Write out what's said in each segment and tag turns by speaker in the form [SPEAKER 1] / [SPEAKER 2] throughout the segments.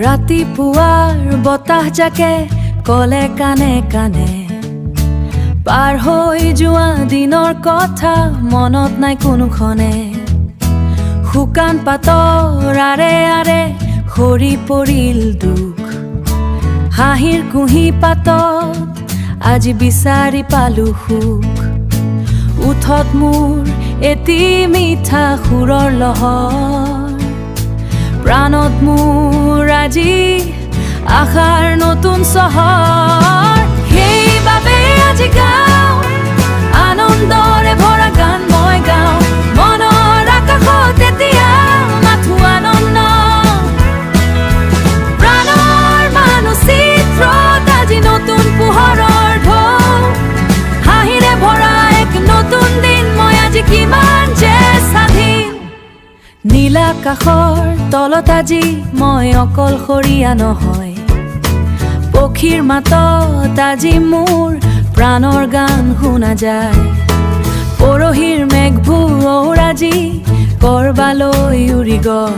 [SPEAKER 1] ৰাতিপুৱাৰ বতাহ জাকে কলে কানে কানে পাৰ হৈ যোৱা দিনৰ কথা মনত নাই কোনোখনে শুকান পাতৰ আৰে আৰে সৰি পৰিল দুখ হাঁহিৰ কুঁহি পাতত আজি বিচাৰি পালো সুখ উঠত মোৰ এটি মিঠা সুৰৰ লহৰ প্ৰাণত মোৰ আজি আশাৰ নতুন চহৰ সেইবাবে আজি গাওঁ আনন্দৰে ভৰা গান মই গাওঁ মনৰ আকাশত এতিয়া মাথো আনন্দ প্ৰাণৰ মানচিত্ৰত আজি নতুন পোহৰৰ ঢৌ হাঁহিৰে ভৰা এক নতুন দিন মই আজি কিমান যে স্বাধীন নীল আকাশৰ তলত আজি মই অকলশৰীয়া নহয় পক্ষীৰ মাতত আজি মোৰ প্ৰাণৰ গান শুনা যায় পৰহিৰ মেঘবোৰ আজি কৰবালৈ উৰি গ'ল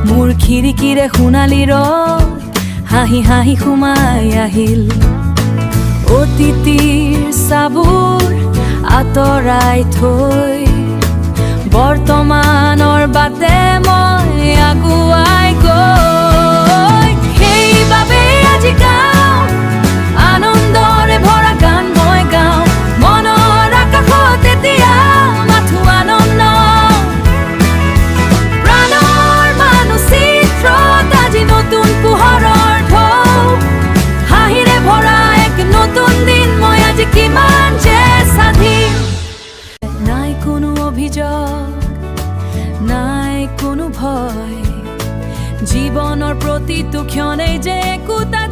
[SPEAKER 1] মোৰ খিৰিকীৰে সোণালী ৰদ হাঁহি হাঁহি সোমাই আহিল অতীতিৰ চাবোৰ আঁতৰাই থৈ বৰ্তমানৰ বাটে মই আগুৱাই গৈ সেইবাবে আজি গাওঁ আনন্দৰে ভৰা গান মই গাওঁ মনৰ আকাশত এতিয়া মাথো আনন্দ প্ৰাণৰ মানচিত্ৰত আজি নতুন পোহৰৰ ঢৌ হাঁহিৰে ভৰা এক নতুন দিন মই আজি কিমান যে স্বাধীন নাই কোনো অভিযোগ নাই কোনো ভয় জীৱনৰ প্ৰতিটো ক্ষণেই যে একোটা